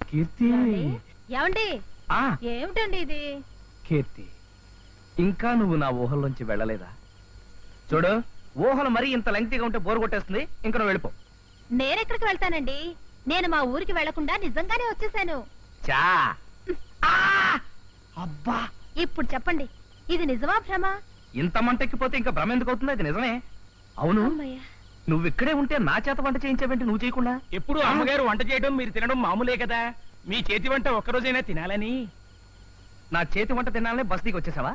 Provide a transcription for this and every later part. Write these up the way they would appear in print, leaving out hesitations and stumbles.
కీర్తి ఏమండి ఏమిటండి ఇది? కీర్తి, ఇంకా నువ్వు నా ఊహల్లోంచి వెళ్ళలేదా? చూడు, ఊహలు మరీ ఇంత లెంగ్తీగా ఉంటే బోరు కొట్టేస్తుంది. ఇంకా నువ్వు వెళ్ళిపో. నేనెక్కడికి వెళ్తానండి? నేను మా ఊరికి వెళ్లకుండా నిజంగానే వచ్చేసాను. చా అబ్బా, ఇప్పుడు చెప్పండి, ఇది నిజమా భ్రమ? ఇంత మంటెక్కిపోతే ఇంకా భ్రమ ఎందుకు అవుతుంది? అది నిజమే. అవును, నువ్వు ఇక్కడే ఉంటే నా చేత వంట చేయించావంటే నువ్వు చేయకుండా? ఎప్పుడు అమ్మగారు వంట చేయడం మీరు తినడం మామూలే కదా. మీ చేతి వంట ఒక్కరోజైనా తినాలని. నా చేతి వంట తినాలని బస్ దిగి వచ్చేసావా?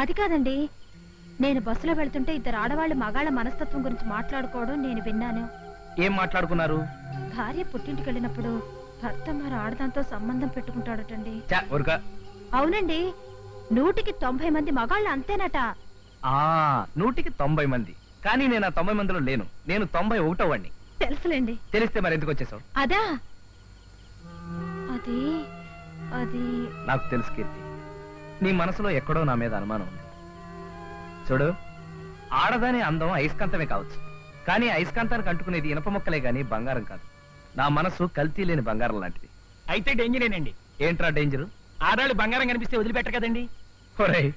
అది కాదండి, నేను బస్సులో వెళ్తుంటే ఇద్దరు ఆడవాళ్ళు మగాళ్ళ మనస్తత్వం గురించి మాట్లాడుకోవడం నేను విన్నాను. ఏం మాట్లాడుకున్నారు? భార్య పుట్టింటికి వెళ్ళినప్పుడు భర్త మరి ఆడదాంతో సంబంధం పెట్టుకుంటాడటండి. అవునండి, 190 మంది మగాళ్ళు అంతేనట. 190 మంది, కానీ నేను ఆ 90 మందిలో లేను. నేను 91వ వాడిని. తెలుసులేండి. తెలిస్తే మరి ఎందుకు వచ్చేసావు? అదా, అది అది నాకు తెలుసు కీర్తి, నీ మనసులో ఎక్కడో నా మీద అనుమానం ఉంది. చూడు, ఆడదాని అందం అయస్కాంతమే కావచ్చు, కానీ అయస్కాంతానికి అంటుకునేది ఇనప మొక్కలే గాని బంగారం కాదు. నా మనసు కల్తీ లేని బంగారం లాంటిది. అయితే డేంజరేనండి. ఏంట్రా డేంజరు? ఆడాళ్ళు బంగారం కనిపిస్తే వదిలిపెట్టరు కదండి. ఒరేయ్,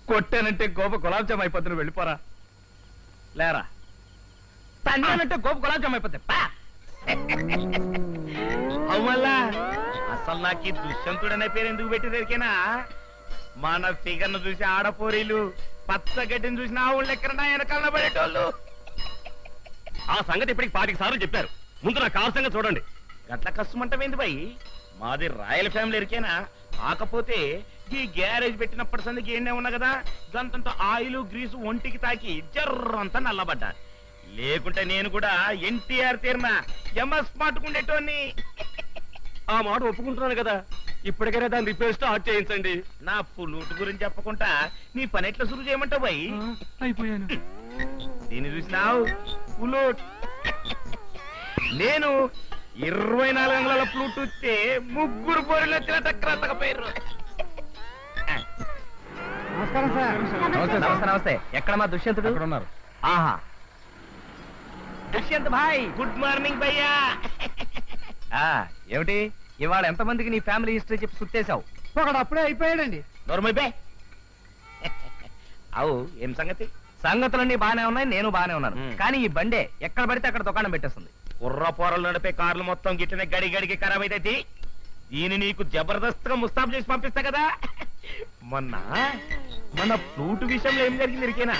కొట్టానంటే గోప గులాబ్ జామ్ అయిపోతుంది, వెళ్ళిపోరా. లేరా, తన్నానంటే గోప గులాబ్ జామ్ అయిపోతాయి. అవుమల్లా, అసలు నాకు ఈ దుష్యంతుడనే పేరు ఎందుకు పెట్టిదేరికేనా? మన ఫిగర్ ను చూసి ఆడపోరీలు, పచ్చగడ్డిని చూసిన ఆవుళ్ళు ఎక్కడ వెనకాల పడేటోళ్ళు. ఆ సంగతి ఇప్పటికి 5 సార్లు చెప్పారు. ముందు నా కారు సంగతి చూడండి. గట్ల కష్టమంటమేంది బాయ్? మాది రాయల్ ఫ్యామిలీ ఎరికేనా? కాకపోతే ఈ గ్యారేజ్ పెట్టినప్పటి సందికి ఏండే ఉన్నా కదా, గంతంత ఆయిల్ గ్రీసు ఒంటికి తాకి జర్రంతా నల్లబడ్డా. లేకుంటే నేను కూడా ఎన్టీఆర్ తీర్న ఎంఎస్ మాటుకుండేటోని. ఆ మాట ఒప్పుకుంటున్నాను కదా, ఇప్పటికైనా దాన్ని రిపేర్ స్టార్ట్ చేయించండి. నా పులూటు గురించి చెప్పకుండా నీ పని ఎట్లా సురు చేయమంటావు బాయ్? అయిపోయాను. దీన్ని చూసినావు, పులూట్. నేను 24 అంగుళాల ఫ్లూట్ వస్తే 3 పోరీలు వచ్చిన తక్కువ. నమస్తే నమస్తే. ఎక్కడ మా దుష్యంతుడు? ఉన్నారు. ఆహా, దుష్యంత్ భాయ్, గుడ్ మార్నింగ్ భయ్యా. ఏమిటి ఇవాళ ఎంతమందికి నీ ఫ్యామిలీ హిస్టరీ చెప్పి సుట్టేశావు? ఒకడు అప్పుడే అయిపోయాడండి. నోర్మైపే. అవు ఏం సంగతి? సంగతులన్నీ బానే ఉన్నాయి, నేను బానే ఉన్నాను. కానీ ఈ బండే ఎక్కడ పడితే అక్కడ దుకాణం పెట్టేస్తుంది. కుర్ర పోరలు నడిపే కార్లు మొత్తం గిట్లనే గడి గడికి ఖరాబ్ అయితే దీన్ని నీకు జబర్దస్త్ గా ముస్తాబ్ చేసి పంపిస్తా కదా. మొన్న మన ఫ్లూట్ విషయంలో ఏం జరిగింది ఇరికేనా?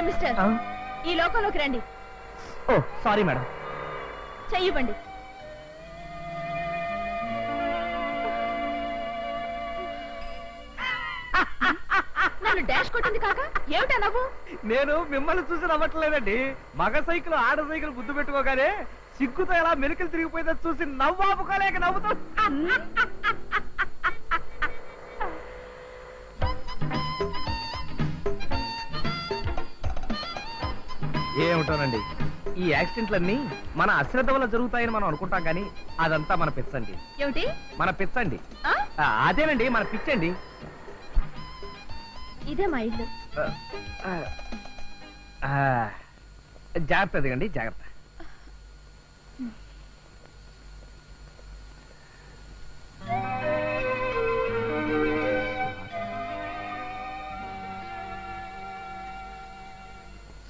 మిస్టర్, ఈ లోకంలోకి రండి. ఓ సారీ మేడం. చెయ్యివ్వండి. నన్ను డాష్ కొట్టింది కాక ఏమిటా నవ్వు? నేను మిమ్మల్ని చూసి నవ్వట్లేదండి. మగ సైకిల్ ఆడ సైకిల్ గుద్దు పెట్టుకోగానే సిగ్గుతో ఎలా మెలికలు తిరిగిపోయిందో చూసి నవ్వు ఆపుకోలేక నవ్వుతూ. ఏమిటోనండి, ఈ యాక్సిడెంట్లన్నీ మన అశ్రద్ధ వల్ల జరుగుతాయని మనం అనుకుంటాం, కానీ అదంతా మన పిచ్చండి. ఏమిటి మన పిచ్చండి? అదేనండి, మన పిచ్చండి. ఇదే మా ఇల్లు. జాగ్రత్త దిగండి, జాగ్రత్త.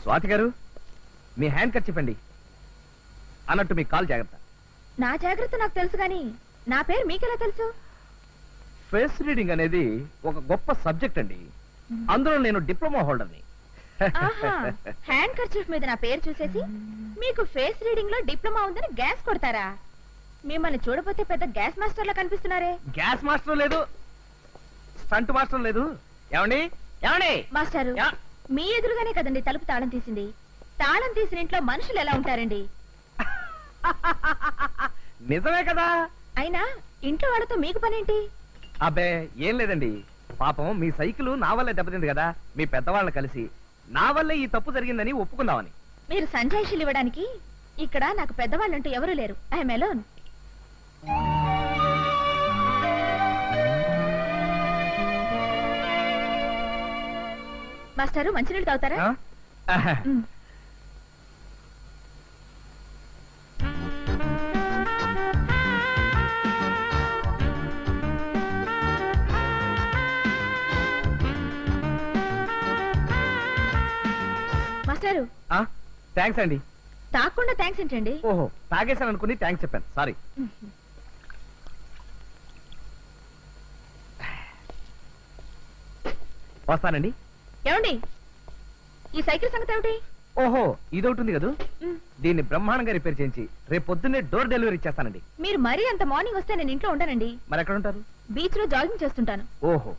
స్వాతి గారు, మీ హ్యాండ్ కట్ చెప్పండి. అన్నట్టు మీ కాల్ జాగ్రత్త. నా జాగ్రత్త నాకు తెలుసు గాని నా పేరు మీకెలా తెలుసు? ఫేస్ రీడింగ్ అనేది ఒక గొప్ప సబ్జెక్ట్ అండి. అందులో నేను డిప్లొమా హోల్డర్ని. హ్యాండ్ కర్చీఫ్ మీద నా పేరు చూసేసి మీకు ఫేస్ రీడింగ్ లో డిప్లొమా ఉందని గ్యాస్ కొడతారా? మిమ్మల్ని చూడపోతే పెద్ద గ్యాస్ మాస్టర్ లా కనిపిస్తున్నారే. గ్యాస్ మాస్టర్ లేదు, స్టంట్ మాస్టర్ లేదు. ఏమండి ఏమండి మాస్టారు, మీ ఎదురుగానే కదండి తలుపు తాళం తీసింది. తాళం తీసిన ఇంట్లో మనుషులు ఎలా ఉంటారండి? నిజమే కదా. అయినా ఇంట్లో వాళ్ళతో మీకు పనేంటి? అబ్బే ఏం లేదండి, పాపం మీ సైకిల్ నా వల్లే దెబ్బతింది కదా, మీ పెద్దవాళ్ళని కలిసి నా వల్లే ఈ తప్పు జరిగిందని ఒప్పుకుందామని. మీరు సంజాయిషీలు ఇవ్వడానికి ఇక్కడ నాకు పెద్దవాళ్ళంటూ ఎవరూ లేరు. I'm alone. మాస్టారు, మంచినీళ్ళు తాగుతారా? మ్. మాస్టారు, థ్యాంక్స్ అండి. తాకుండా థ్యాంక్స్ ఏంటండి? ఓహో, తాగేశాను అనుకుని థ్యాంక్స్ చెప్పాను, సారీ. వస్తానండి. ఏమండి, ఈ సైకిల్ సంగతి ఏమిటి? ఓహో, ఇదొకటి ఉంది కదా, మ్. దీన్ని బ్రహ్మాండంగా రిపేర్ చేయించి రేపు పొద్దున్నే డోర్ డెలివరీ చేస్తానండి. మీరు మరీ అంత మార్నింగ్ వస్తే నేను ఇంట్లో ఉండనండి. మరి ఎక్కడ ఉంటారు? బీచ్ లో జాగింగ్ చేస్తుంటాను. ఓహో,